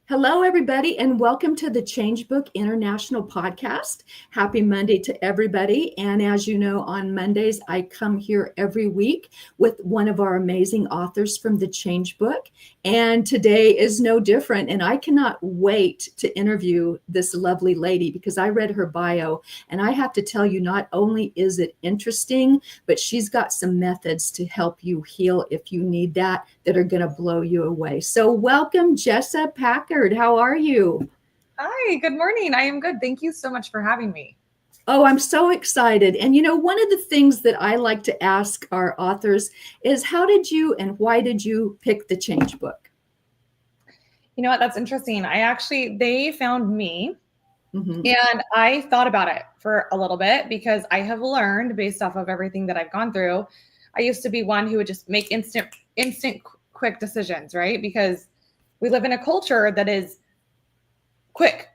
Hello, everybody, and welcome to the Change Book International podcast. Happy Monday to everybody. And as you know, on Mondays, I come here every week with one of our amazing authors from the Change Book. And today is no different. And I cannot wait to interview this lovely lady because I read her bio. And I have to tell you, not only is it interesting, but she's got some methods to help you heal if you need that are going to blow you away. So welcome, Jessa Packard. How are you? Hi, good morning. I am good. Thank you so much for having me. Oh, I'm so excited. And you know, one of the things that I like to ask our authors is how did you and why did you pick the Change Book? You know what? That's interesting. They found me and I thought about it for a little bit because I have learned based off of everything that I've gone through. I used to be one who would just make instant, quick decisions, right? Because we live in a culture that is quick,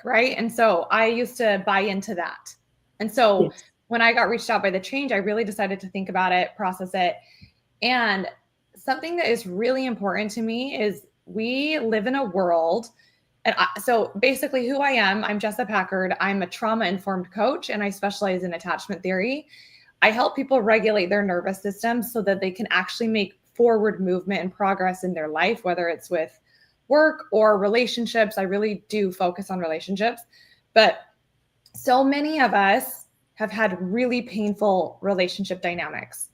right? And so I used to buy into that. And so when I got reached out by the Change, I really decided to think about it, process it. And something that is really important to me is we live in a world. And so basically who I am, I'm Jessa Packard. I'm a trauma-informed coach and I specialize in attachment theory. I help people regulate their nervous system so that they can actually make forward movement and progress in their life, whether it's with work or relationships. I really do focus on relationships, but so many of us have had really painful relationship dynamics.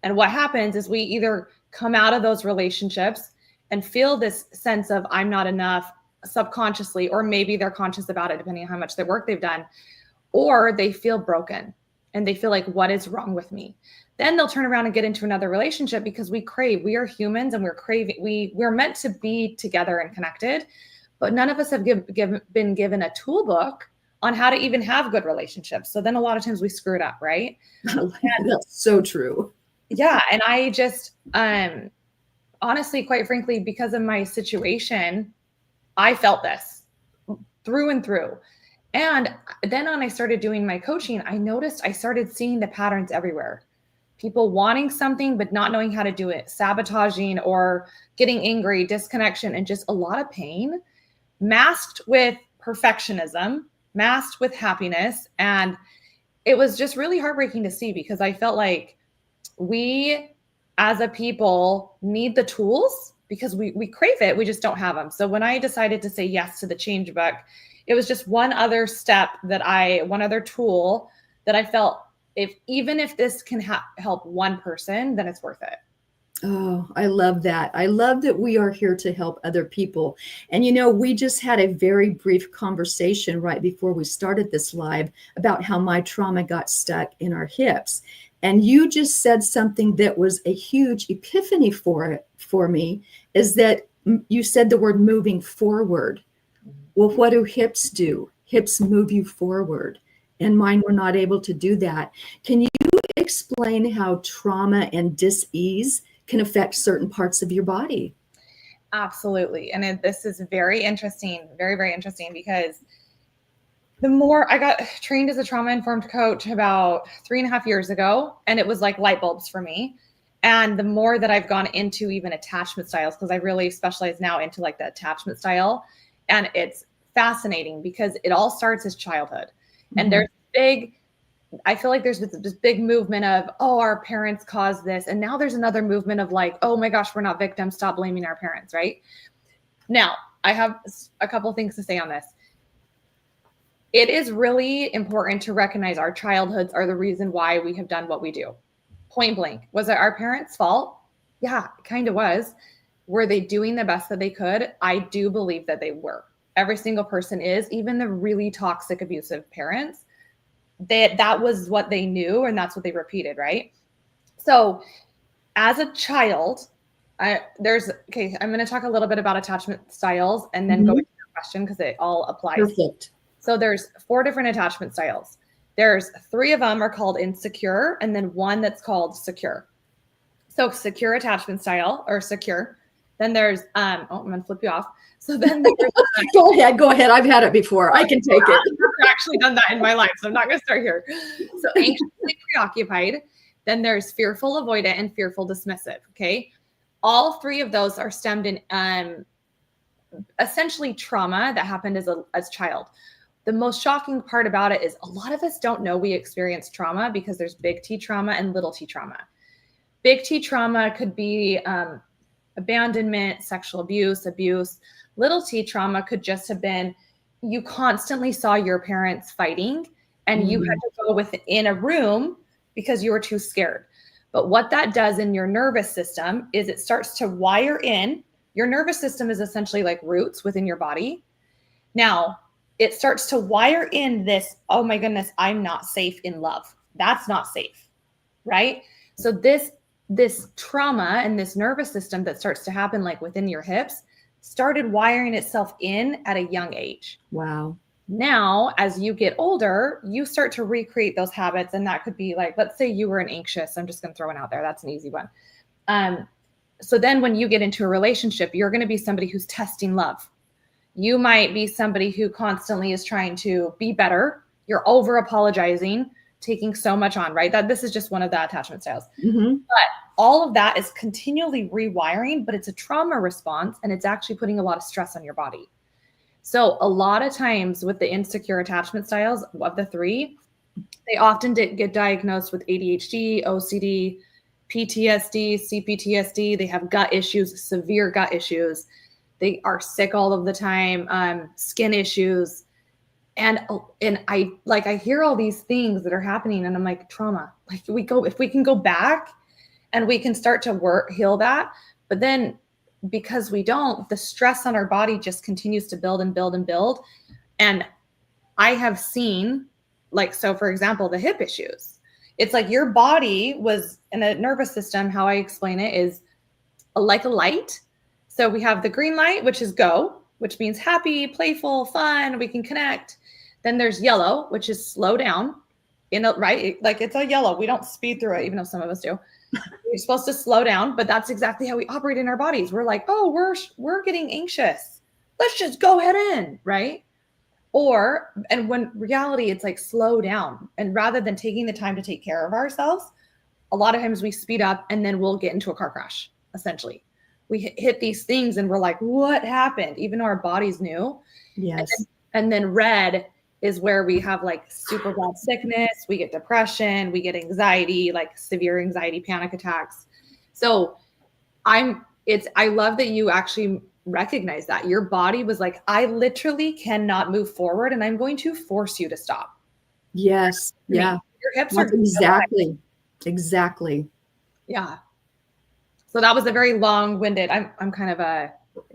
And what happens is we either come out of those relationships and feel this sense of I'm not enough subconsciously, or maybe they're conscious about it, depending on how much their work they've done, or they feel broken and they feel like, what is wrong with me? Then they'll turn around and get into another relationship because we are humans and we're meant to be together and connected, but none of us have been given a tool book on how to even have good relationships. So then a lot of times we screw it up, right? That's so true. Yeah. And I just, honestly, quite frankly, because of my situation, I felt this through and through. And then when I started doing my coaching, I noticed I started seeing the patterns everywhere. People wanting something, but not knowing how to do it, sabotaging or getting angry, disconnection, and just a lot of pain, masked with perfectionism, masked with happiness. And it was just really heartbreaking to see because I felt like we as a people need the tools because we crave it. We just don't have them. So when I decided to say yes to the Change Book, it was just one other tool that I felt even if this can help one person, then it's worth it. Oh, I love that. I love that we are here to help other people. And, you know, we just had a very brief conversation right before we started this live about how my trauma got stuck in our hips. And you just said something that was a huge epiphany for me, is that you said the word moving forward. Well, what do hips do? Hips move you forward. And mine were not able to do that. Can you explain how trauma and dis-ease can affect certain parts of your body? Absolutely. And this is very interesting, very, very interesting, because the more I got trained as a trauma-informed coach about 3.5 years ago, and it was like light bulbs for me. And the more that I've gone into even attachment styles, because I really specialize now into like the attachment style, and it's fascinating because it all starts as childhood. And I feel like there's this big movement of, oh, our parents caused this. And now there's another movement of like, oh my gosh, we're not victims. Stop blaming our parents, right? Now, I have a couple things to say on this. It is really important to recognize our childhoods are the reason why we have done what we do. Point blank. Was it our parents' fault? Yeah, it kind of was. Were they doing the best that they could? I do believe that they were. Every single person is, even the really toxic, abusive parents. That was what they knew and that's what they repeated, right? So as a child, I'm going to talk a little bit about attachment styles and then go into your question because it all applies. Perfect. So there's 4 different attachment styles. There's 3 of them are called insecure and then 1 that's called secure. So secure attachment style or secure. Then there's, I'm going to flip you off. So then go ahead. I've had it before. I can take it. I've never actually done that in my life, so I'm not going to start here. So anxiously preoccupied. Then there's fearful avoidant and fearful dismissive. Okay. All 3 of those are stemmed in essentially trauma that happened as a child. The most shocking part about it is a lot of us don't know we experience trauma because there's big T trauma and little T trauma. Big T trauma could be abandonment, sexual abuse. Little T trauma could just have been you constantly saw your parents fighting and you had to go within a room because you were too scared. But what that does in your nervous system is it starts to wire in. Your nervous system is essentially like roots within your body. Now, it starts to wire in this, oh my goodness, I'm not safe in love. That's not safe, right? So this trauma and this nervous system that starts to happen like within your hips started wiring itself in at a young age. Wow. Now, as you get older, you start to recreate those habits. And that could be like, let's say you were an anxious, I'm just going to throw one out there. That's an easy one. So then when you get into a relationship, you're going to be somebody who's testing love. You might be somebody who constantly is trying to be better. You're over apologizing, taking so much on, right? That this is just one of the attachment styles. But all of that is continually rewiring, but it's a trauma response and it's actually putting a lot of stress on your body. So a lot of times with the insecure attachment styles of the three, they often get diagnosed with ADHD, OCD, PTSD, CPTSD. They have gut issues, severe gut issues. They are sick all of the time, skin issues. And I hear all these things that are happening and I'm like, trauma, like if we can go back and we can start to heal that. But then because we don't, the stress on our body just continues to build and build and build. And I have seen so for example, the hip issues, it's like your body was in a nervous system. How I explain it is like a light. So we have the green light, which is go, which means happy, playful, fun. We can connect. Then there's yellow, which is slow down. Right? Like it's a yellow. We don't speed through it, even though some of us do. We're supposed to slow down, but that's exactly how we operate in our bodies. We're like, oh, we're getting anxious. Let's just go head in, right? And when reality, it's like slow down. And rather than taking the time to take care of ourselves, a lot of times we speed up and then we'll get into a car crash, essentially. We hit these things and we're like, what happened? Even though our bodies knew. Yes. And then red is where we have like super bad sickness. We get depression, we get anxiety, like severe anxiety, panic attacks. So I love that you actually recognize that your body was like, I literally cannot move forward and I'm going to force you to stop. Yes. Yeah. Your hips are exactly. Yeah. So that was a very long-winded, I'm kind of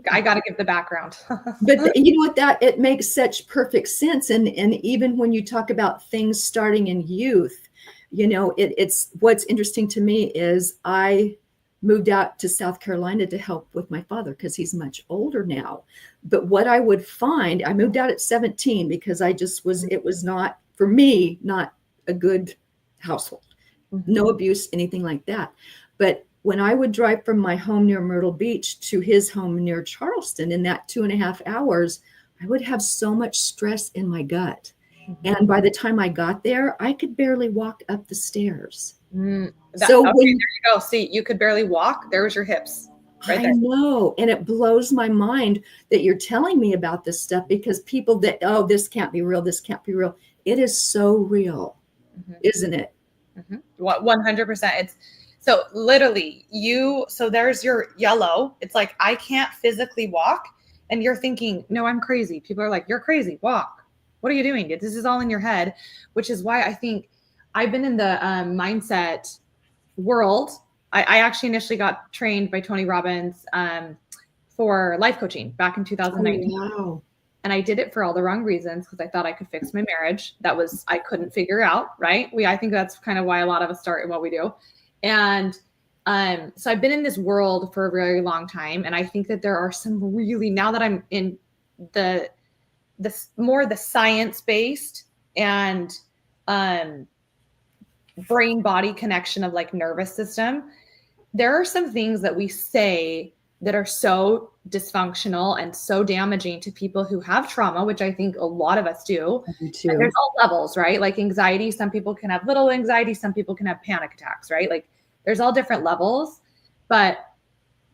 I got to give the background. But you know what, it makes such perfect sense. And even when you talk about things starting in youth, it's what's interesting to me is I moved out to South Carolina to help with my father because he's much older now. But what I would find, I moved out at 17 because it was not, for me, not a good household. No abuse, anything like that. But when I would drive from my home near Myrtle Beach to his home near Charleston, in that 2.5 hours, I would have so much stress in my gut. And by the time I got there, I could barely walk up the stairs. There you go. See, you could barely walk. There was your hips. Right there. I know. And it blows my mind that you're telling me about this stuff because people that, oh, this can't be real. This can't be real. It is so real, isn't it? 100%. It's so literally so there's your yellow. It's like, I can't physically walk. And you're thinking, no, I'm crazy. People are like, you're crazy. Walk. What are you doing? This is all in your head, which is why I think I've been in the mindset world. I actually initially got trained by Tony Robbins for life coaching back in 2019. Oh, wow. And I did it for all the wrong reasons because I thought I could fix my marriage. I couldn't figure out, right? I think that's kind of why a lot of us start in what we do. And so I've been in this world for a very long time. And I think that there are some really, now that I'm in the more the science-based and brain body connection of like nervous system, there are some things that we say that are so dysfunctional and so damaging to people who have trauma, which I think a lot of us do. And there's all levels, right? Like anxiety, some people can have little anxiety, some people can have panic attacks, right? Like there's all different levels. But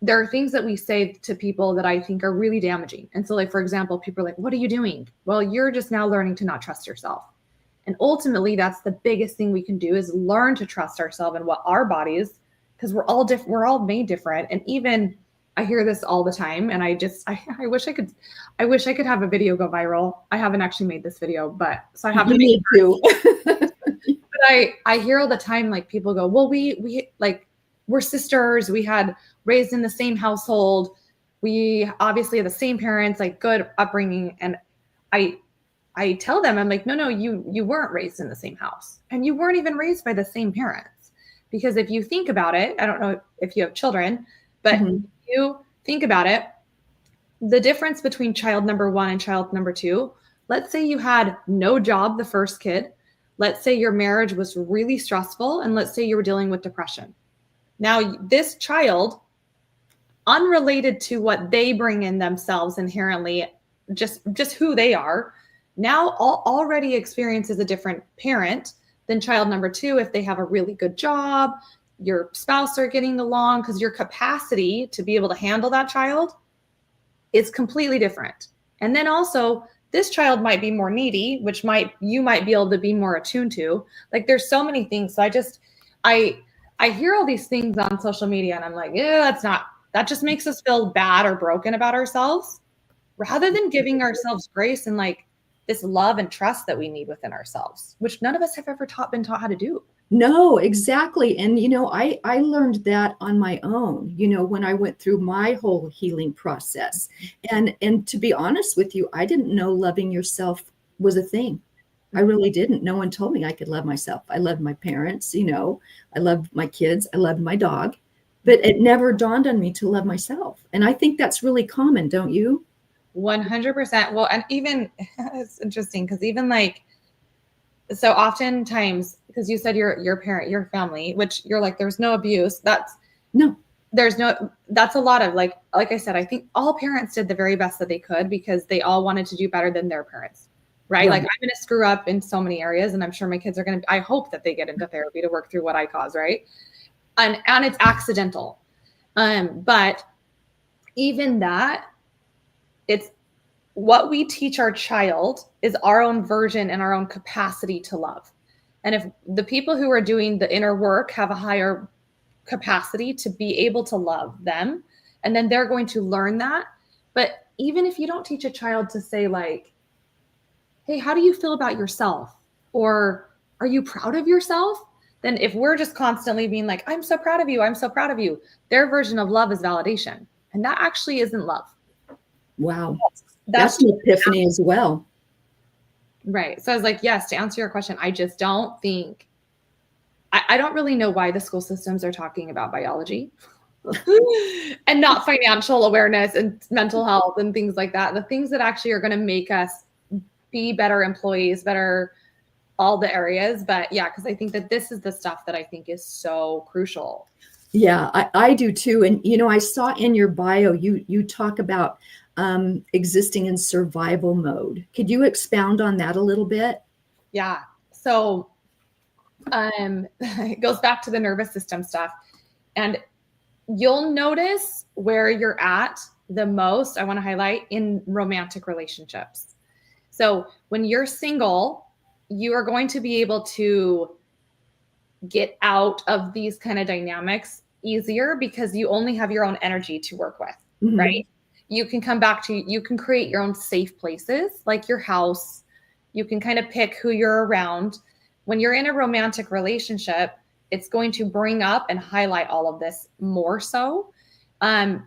there are things that we say to people that I think are really damaging. And so, like, for example, people are like, what are you doing? Well, you're just now learning to not trust yourself. And ultimately, that's the biggest thing we can do, is learn to trust ourselves and what our bodies, because we're all different, we're all made different. And even I hear this all the time, and I wish I could have a video go viral. I haven't actually made this video, but so I have to make it. But I hear all the time, like, people go, well, we like, we're sisters. We had raised in the same household. We obviously have the same parents, like good upbringing. And I tell them, I'm like, no, you weren't raised in the same house, and you weren't even raised by the same parents. Because if you think about it, I don't know if you have children, but if you think about it, the difference between child number 1 and child number 2, let's say you had no job, the first kid. Let's say your marriage was really stressful, and let's say you were dealing with depression. Now, this child, unrelated to what they bring in themselves inherently, just who they are, now already experiences a different parent than child number 2 if they have a really good job, your spouse are getting along, because your capacity to be able to handle that child is completely different. And then also, this child might be more needy, which you might be able to be more attuned to. Like, there's so many things. So I hear all these things on social media, and I'm like, yeah, that just makes us feel bad or broken about ourselves, rather than giving ourselves grace and like this love and trust that we need within ourselves, which none of us have ever been taught how to do. No, exactly. And, I learned that on my own, when I went through my whole healing process. And to be honest with you, I didn't know loving yourself was a thing. I really didn't. No one told me I could love myself. I loved my parents, I loved my kids. I loved my dog, but it never dawned on me to love myself. And I think that's really common, don't you? 100%. Well, and even it's interesting because even like, so oftentimes, because you said your parent, your family, which you're like, there's no abuse. That's a lot of like I said, I think all parents did the very best that they could because they all wanted to do better than their parents. Right. Yeah. Like, I'm going to screw up in so many areas, and I'm sure my kids are going to, I hope that they get into therapy to work through what I caused. Right. And it's accidental. But even that, it's what we teach our child is our own version and our own capacity to love. And if the people who are doing the inner work have a higher capacity to be able to love them, and then they're going to learn that. But even if you don't teach a child to say like, hey, how do you feel about yourself? Or are you proud of yourself? Then if we're just constantly being like, I'm so proud of you, I'm so proud of you, their version of love is validation. And that actually isn't love. Wow. That's an epiphany as well. Right. So I was like, yes, to answer your question, I just don't think, I don't really know why the school systems are talking about biology and not financial awareness and mental health and things like that. The things that actually are going to make us be better employees, better all the areas. But yeah, because I think that this is the stuff that I think is so crucial. Yeah, I do too. And, I saw in your bio, you talk about existing in survival mode. Could you expound on that a little bit? Yeah. So it goes back to the nervous system stuff. And you'll notice where you're at the most, I want to highlight, in romantic relationships. So when you're single, you are going to be able to get out of these kind of dynamics easier because you only have your own energy to work with, right? You can you can create your own safe places, like your house. You can kind of pick who you're around. When you're in a romantic relationship, it's going to bring up and highlight all of this more so,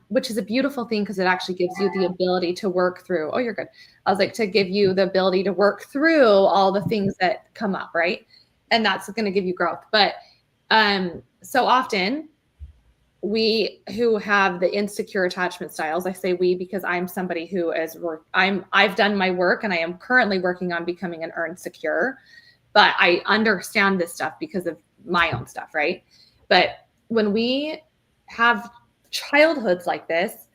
which is a beautiful thing because it actually gives you the ability to work through. Oh, you're good. I was like, to give you the ability to work through all the things that come up, right? And that's going to give you growth. But so often we who have the insecure attachment styles, I say we because I'm somebody who I've done my work and I am currently working on becoming an earned secure, but I understand this stuff because of my own stuff, right? But when we have childhoods like this,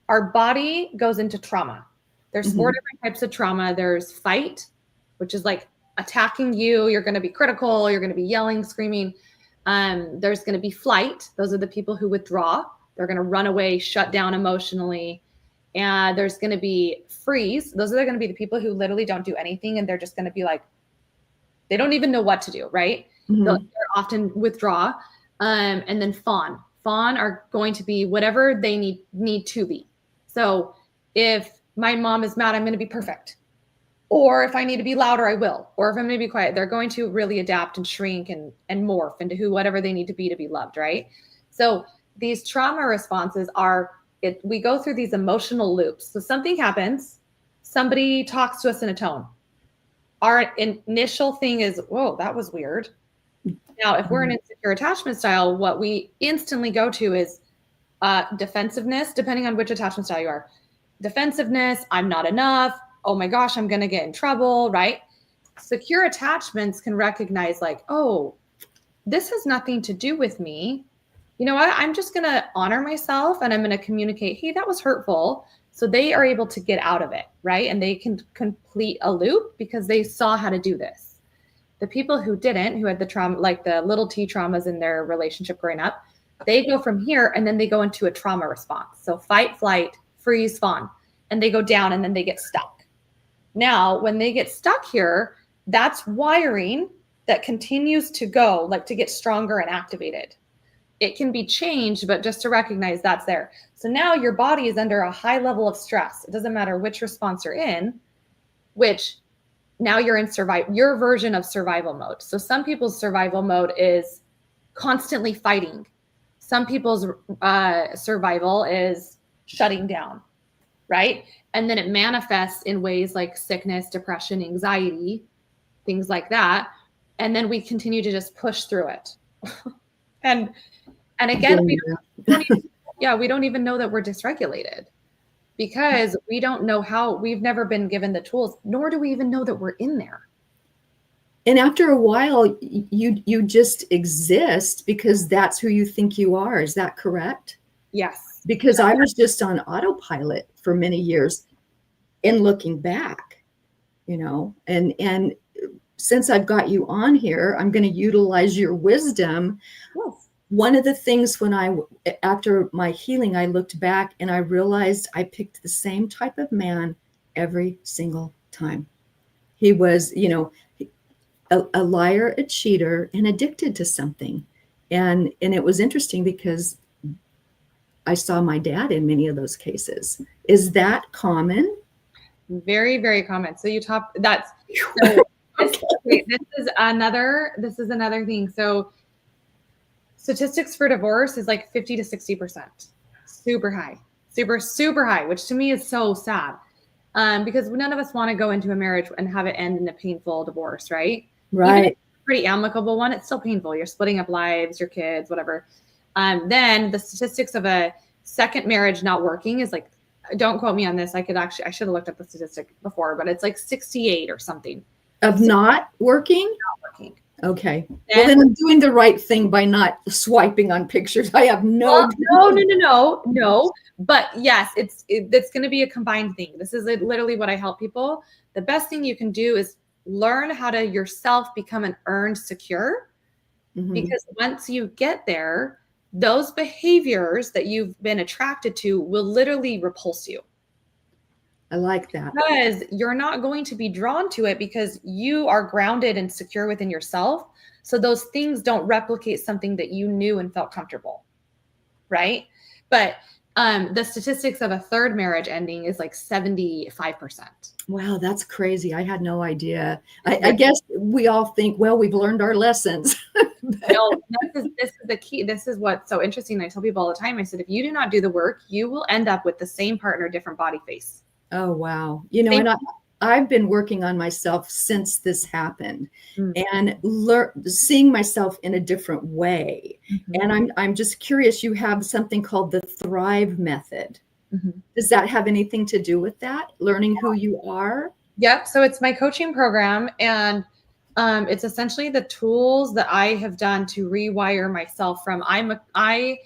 our body goes into trauma. There's 4 different types of trauma. There's fight, which is like attacking you. You're going to be critical. You're going to be yelling, screaming. There's going to be flight. Those are the people who withdraw. They're going to run away, shut down emotionally. And there's going to be freeze. Those are going to be the people who literally don't do anything. And they're just going to be like, they don't even know what to do, right? Mm-hmm. They're often withdraw. And then fawn. Fawn are going to be whatever they need to be. So if my mom is mad, I'm going to be perfect. Or if I need to be louder, I will. Or if I'm going to be quiet, they're going to really adapt and shrink and morph into whatever they need to be loved, right? So these trauma responses we go through these emotional loops. So something happens, somebody talks to us in a tone. Our initial thing is, whoa, that was weird. Now, if we're an insecure attachment style, what we instantly go to is defensiveness, depending on which attachment style you are. Defensiveness, I'm not enough. Oh my gosh, I'm going to get in trouble, right? Secure attachments can recognize like, oh, this has nothing to do with me. You know what? I'm just going to honor myself and I'm going to communicate, hey, that was hurtful. So they are able to get out of it, right? And they can complete a loop because they saw how to do this. The people who didn't, who had the trauma, like the little T traumas in their relationship growing up, they go from here and then they go into a trauma response. So fight, flight, freeze, fawn, and they go down and then they get stuck. Now, when they get stuck here, that's wiring that continues to go, like to get stronger and activated. It can be changed, but just to recognize that's there. So now your body is under a high level of stress. It doesn't matter which response you're in, which now you're in your version of survival mode. So some people's survival mode is constantly fighting. Some people's survival is shutting down, right? And then it manifests in ways like sickness, depression, anxiety, things like that. And then we continue to just push through it. And again, we don't even know that we're dysregulated because we don't know how. We've never been given the tools, nor do we even know that we're in there. And after a while, you just exist because that's who you think you are. Is that correct? Yes. Because I was just on autopilot for many years and looking back, and since I've got you on here, I'm going to utilize your wisdom. Yes. One of the things after my healing, I looked back and I realized I picked the same type of man every single time. He was, a liar, a cheater, and addicted to something. And it was interesting because I saw my dad in many of those cases. Is that common? Very, very common. So this is another thing. So statistics for divorce is like 50 to 60%. Super high, super high, which to me is so sad. Because none of us want to go into a marriage and have it end in a painful divorce, right? Right. Even if it's a pretty amicable one, it's still painful. You're splitting up lives, your kids, whatever. Then the statistics of a second marriage not working is like, don't quote me on this. I should have looked up the statistic before, but it's like 68 or something. Of not working? Not working. Okay. Well, then I'm doing the right thing by not swiping on pictures. I have no. But yes, it's going to be a combined thing. This is literally what I help people. The best thing you can do is learn how to yourself become an earned secure. Mm-hmm. Because once you get there, those behaviors that you've been attracted to will literally repulse you. I like that. Because you're not going to be drawn to it because you are grounded and secure within yourself. So those things don't replicate something that you knew and felt comfortable. Right? But the statistics of a third marriage ending is like 75%. Wow, that's crazy. I had no idea. I guess we all think, well, we've learned our lessons. No, this is the key. This is what's so interesting. I tell people all the time, I said, if you do not do the work, you will end up with the same partner, different body face. Oh, wow. And I've been working on myself since this happened and seeing myself in a different way. Mm-hmm. And I'm just curious, you have something called the Thrive method. Mm-hmm. Does that have anything to do with that? Learning who you are? Yep. So it's my coaching program, and it's essentially the tools that I have done to rewire myself from. I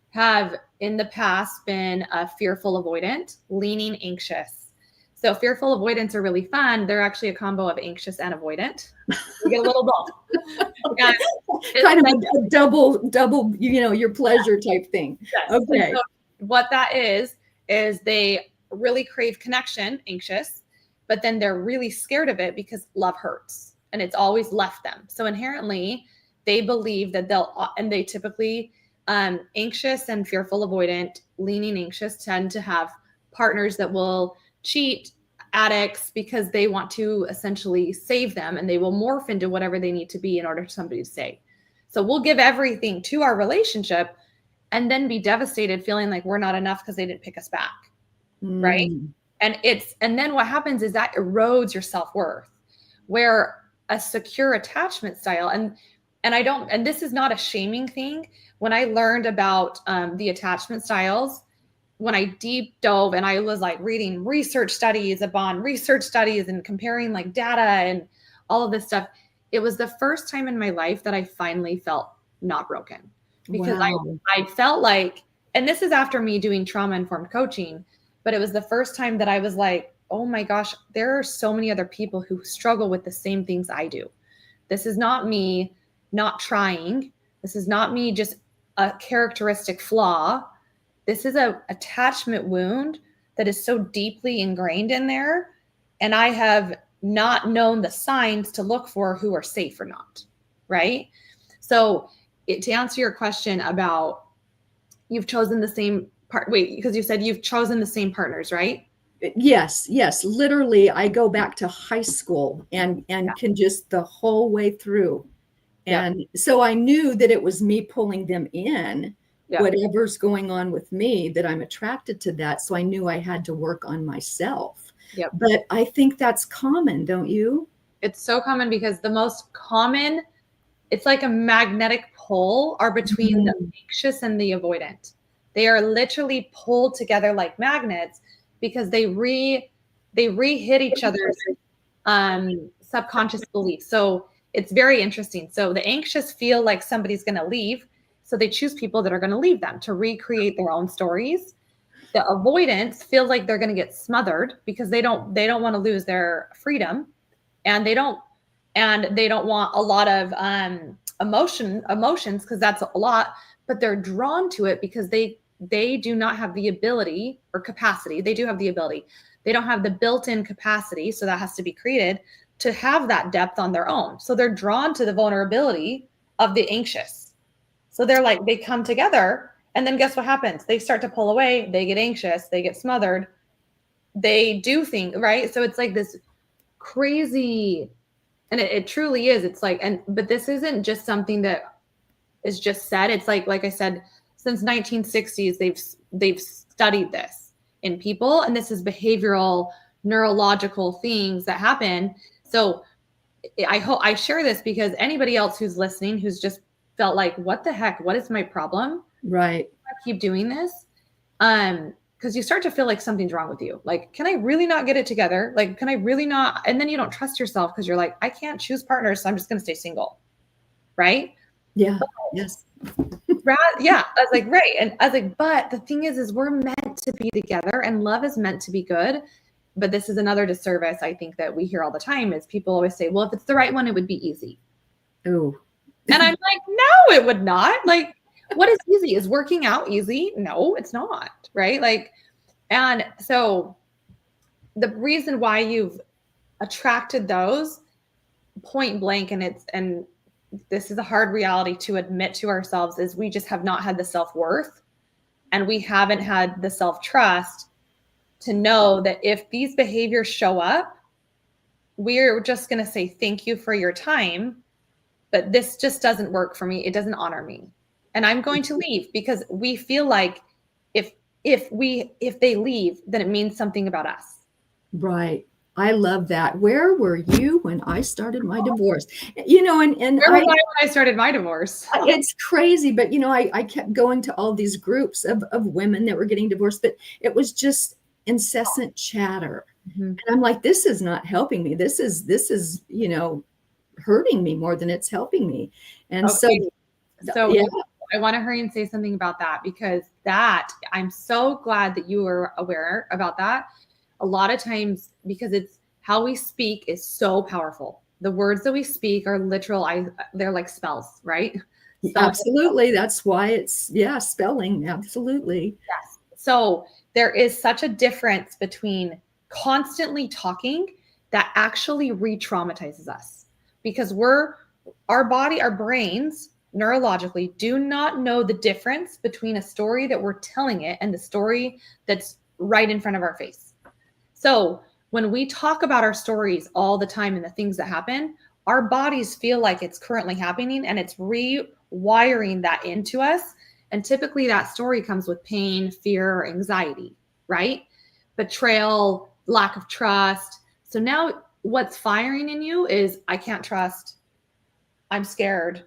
have in the past been a fearful avoidant, leaning anxious. So fearful avoidants are really fun. They're actually a combo of anxious and avoidant. You get a little both. Okay. Kind of a double, your pleasure type thing. Yes. Okay. So what that is they really crave connection, anxious, but then they're really scared of it because love hurts and it's always left them. So inherently, they believe that they typically, anxious and fearful avoidant, leaning anxious tend to have partners that will cheat, addicts, because they want to essentially save them and they will morph into whatever they need to be in order for somebody to stay. So we'll give everything to our relationship and then be devastated, feeling like we're not enough because they didn't pick us back. Right. And then what happens is that erodes your self-worth, where a secure attachment style, and this is not a shaming thing. When I learned about the attachment styles, when I deep dove and I was like reading research studies upon research studies and comparing like data and all of this stuff, it was the first time in my life that I finally felt not broken, because I felt like, and this is after me doing trauma-informed coaching, but it was the first time that I was like, oh my gosh, there are so many other people who struggle with the same things I do. This is not me not trying. This is not me just a characteristic flaw. This is a attachment wound that is so deeply ingrained in there. And I have not known the signs to look for who are safe or not. Right. So to answer your question about you've chosen the same because you said you've chosen the same partners, right? Yes. Literally, I go back to high school and can just the whole way through. And so I knew that it was me pulling them in, whatever's going on with me, that I'm attracted to that. So I knew I had to work on myself. But I think that's common, don't you? It's so common because the most common, it's like a magnetic pull, are between the anxious and the avoidant. They are literally pulled together like magnets because they re-hit each other's subconscious beliefs. So it's very interesting. So the anxious feel like somebody's going to leave, so they choose people that are going to leave them to recreate their own stories. The avoidants feel like they're going to get smothered because they don't want to lose their freedom, and they don't want a lot of emotions, because that's a lot, but they're drawn to it because they do not have the ability or capacity. They do have the ability. They don't have the built-in capacity, so that has to be created to have that depth on their own. So they're drawn to the vulnerability of the anxious. So they're like, they come together, and then guess what happens? They start to pull away. They get anxious. They get smothered. They do things, right? So it's like this crazy, and it truly is. It's like, but this isn't just something that is just said. It's like I said, since 1960s, they've studied this in people, and this is behavioral, neurological things that happen. So I hope I share this because anybody else who's listening, who's just felt like, what the heck, what is my problem? Right. I keep doing this. Because you start to feel like something's wrong with you. Like, can I really not get it together? Like, can I really not? And then you don't trust yourself because you're like, I can't choose partners, so I'm just going to stay single. Right? Yeah. Yes. Yeah. I was like, right. And I was like, but the thing is we're meant to be together, and love is meant to be good. But this is another disservice I think that we hear all the time is people always say, well, if it's the right one, it would be easy. Oh. And I'm like, no, it would not. Like, what is easy? Is working out easy? No, it's not. Right. Like, and so the reason why you've attracted those, point blank, and this is a hard reality to admit to ourselves, is we just have not had the self-worth, and we haven't had the self-trust to know that if these behaviors show up, we're just going to say, thank you for your time, but this just doesn't work for me. It doesn't honor me. And I'm going to leave, because we feel like if they leave, then it means something about us. Right. I love that. Where were you when I started my divorce? You know, and where was I when I started my divorce? It's crazy, but you know, I kept going to all these groups of women that were getting divorced, but it was just incessant chatter. And I'm like, this is not helping me. This is, you know, hurting me more than it's helping me. And so yeah. I want to hurry and say something about that, because that I'm so glad that you were aware about that. a lot of times, because it's how we speak is so powerful. The words that we speak are literal. They're like spells, right? Absolutely. That's why it's, spelling. Absolutely. Yes. So there is such a difference between constantly talking that actually re-traumatizes us, because our body, our brains neurologically do not know the difference between a story that we're telling it and the story that's right in front of our face. So when we talk about our stories all the time and the things that happen, our bodies feel like it's currently happening, and it's rewiring that into us. And typically that story comes with pain, fear, or anxiety, right? Betrayal, lack of trust. So now what's firing in you is, I can't trust, I'm scared.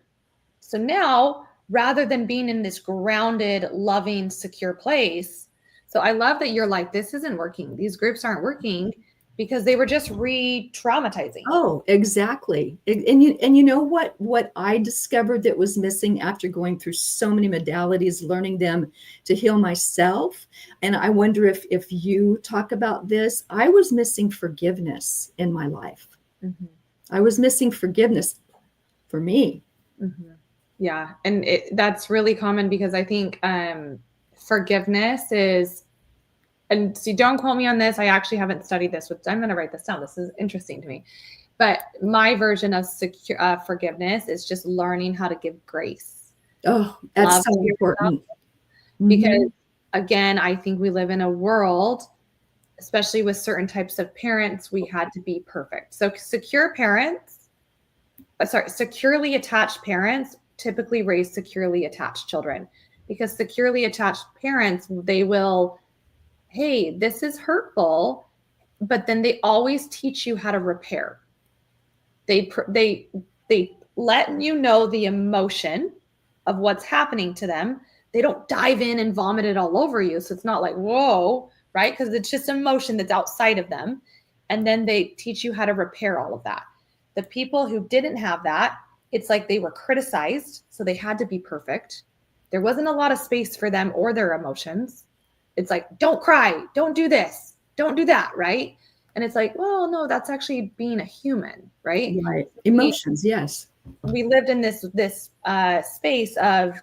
So now, rather than being in this grounded, loving, secure place, so I love that you're like, this isn't working. These groups aren't working because they were just re-traumatizing. Oh, exactly. And you know what I discovered that was missing after going through so many modalities, learning them to heal myself. And I wonder if you talk about this. I was missing forgiveness in my life. Mm-hmm. I was missing forgiveness for me. Mm-hmm. Yeah. And that's really common, because I think forgiveness is, and see, don't quote me on this, I actually haven't studied this, which I'm going to write this down. This is interesting to me. But my version of forgiveness is just learning how to give grace. Oh, that's so important. Because again, I think we live in a world, especially with certain types of parents, we had to be perfect. So securely attached parents typically raise securely attached children, because securely attached parents, they will, hey, this is hurtful, but then they always teach you how to repair. They let you know the emotion of what's happening to them. They don't dive in and vomit it all over you. So it's not like, whoa, right? Because it's just emotion that's outside of them. And then they teach you how to repair all of that. The people who didn't have that, it's like they were criticized, so they had to be perfect. There wasn't a lot of space for them or their emotions. It's like, don't cry, don't do this, don't do that, right? And it's like, well, no, that's actually being a human, right? Right. Emotions, yes. We lived in this space of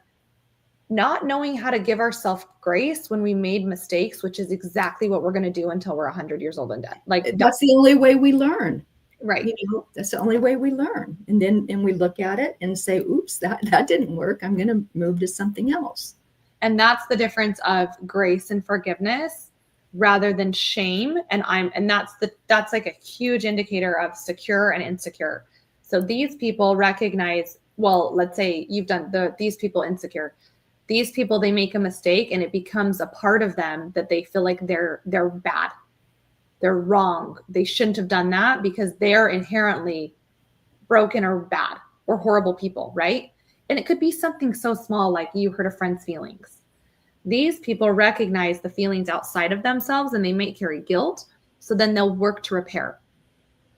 not knowing how to give ourselves grace when we made mistakes, which is exactly what we're going to do until we're 100 years old and dead. Like, that's the only way we learn. Right. That's the only way we learn. And we look at it and say, oops, that didn't work. I'm going to move to something else. And that's the difference of grace and forgiveness rather than shame. And that's like a huge indicator of secure and insecure. So these people recognize, well, let's say you've done these people insecure. These people, they make a mistake and it becomes a part of them that they feel like they're bad. They're wrong. They shouldn't have done that because they're inherently broken or bad or horrible people, right? And it could be something so small like you hurt a friend's feelings. These people recognize the feelings outside of themselves and they might carry guilt. So then they'll work to repair.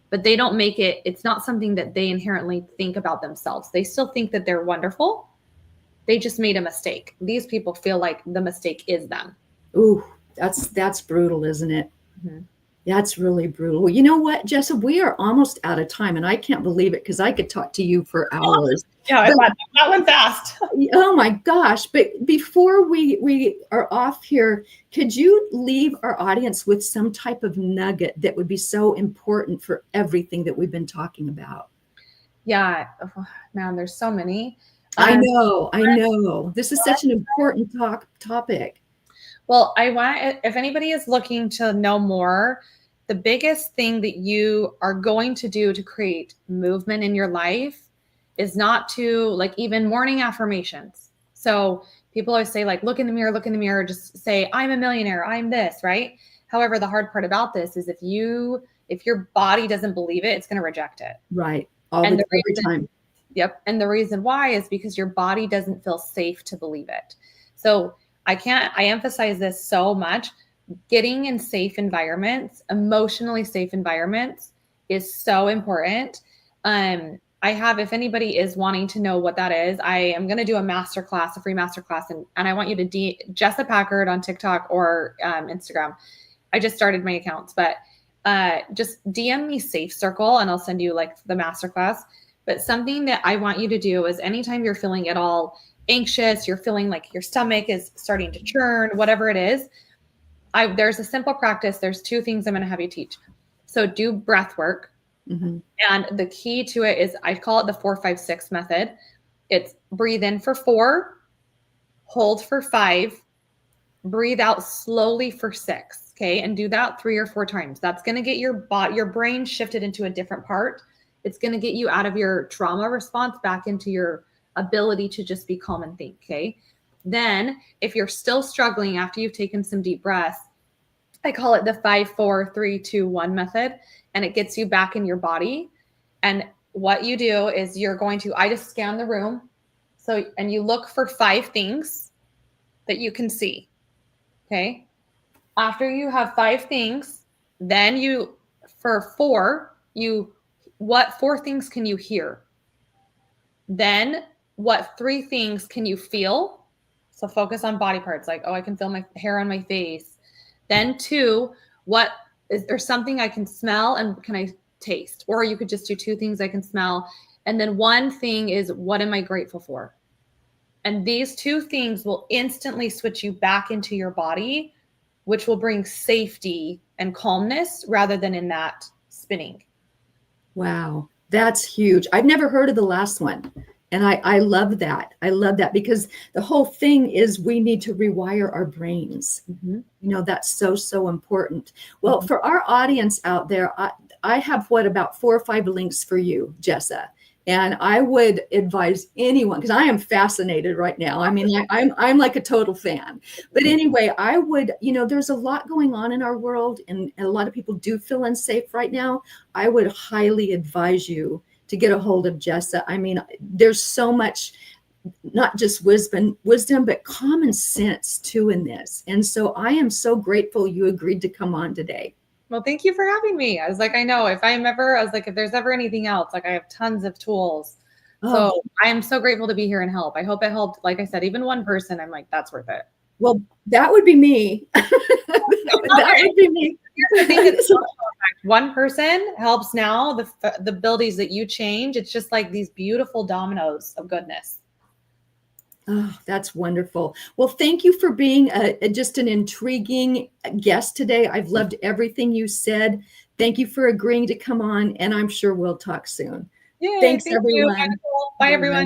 But they don't make it, it's not something that they inherently think about themselves. They still think that they're wonderful. They just made a mistake. These people feel like the mistake is them. Ooh, that's brutal, isn't it? Mm-hmm. That's really brutal. You know what, Jessa, we are almost out of time and I can't believe it because I could talk to you for hours. Yeah, that went fast. Oh my gosh. But before we are off here, could you leave our audience with some type of nugget that would be so important for everything that we've been talking about? Yeah, man, there's so many. I know. This is such an important topic. Well, if anybody is looking to know more, the biggest thing that you are going to do to create movement in your life is not to, like, even morning affirmations. So people always say, like, look in the mirror, just say, I'm a millionaire, I'm this, right? However, the hard part about this is if your body doesn't believe it, it's going to reject it. Right. Every time. Yep. And the reason why is because your body doesn't feel safe to believe it. So I emphasize this so much. Getting in safe environments, emotionally safe environments, is so important. If anybody is wanting to know what that is, I am going to do a free masterclass, and I want you to Jessa Packard on TikTok or Instagram. I just started my accounts, but just DM me Safe Circle and I'll send you like the masterclass. But something that I want you to do is anytime you're feeling at all anxious, you're feeling like your stomach is starting to churn, whatever it is, there's a simple practice. There's 2 things I'm going to have you teach. So do breath work. Mm-hmm. And the key to it is I call it the 4-5-6 method. It's breathe in for 4, hold for 5, breathe out slowly for 6. Okay. And do that 3 or 4 times. That's going to get your brain shifted into a different part. It's going to get you out of your trauma response back into your ability to just be calm and think. Okay. Then if you're still struggling after you've taken some deep breaths, I call it the 5, 4, 3, 2, 1 method. And it gets you back in your body. And what you do is I just scan the room. And you look for 5 things that you can see. Okay. After you have 5 things, then for 4, what 4 things can you hear? Then what 3 things can you feel? So focus on body parts like, oh, I can feel my hair on my face. Then 2, is there something I can smell and can I taste? Or you could just do 2 things I can smell. And then 1 thing is, what am I grateful for? And these 2 things will instantly switch you back into your body, which will bring safety and calmness rather than in that spinning. Wow, that's huge. I've never heard of the last one. And I love that. I love that because the whole thing is we need to rewire our brains. Mm-hmm. That's so important. Well, for our audience out there, I have about 4 or 5 links for you, Jessa. And I would advise anyone, because I am fascinated right now. I mean, I'm like a total fan. But anyway, I would, there's a lot going on in our world, and a lot of people do feel unsafe right now. I would highly advise you to get a hold of Jessa. I mean, there's so much, not just wisdom, but common sense too in this. And so I am so grateful you agreed to come on today. Well, thank you for having me. I was like, if there's ever anything else, like I have tons of tools. So I am so grateful to be here and help. I hope it helped. Like I said, even 1 person, I'm like, that's worth it. Well, that would be me. That would be me. I think it's 1 person helps now. The abilities that you change, it's just like these beautiful dominoes of goodness. Oh, that's wonderful. Well, thank you for being just an intriguing guest today. I've loved everything you said. Thank you for agreeing to come on, and I'm sure we'll talk soon. Yay, Thanks, everyone. Bye, everyone.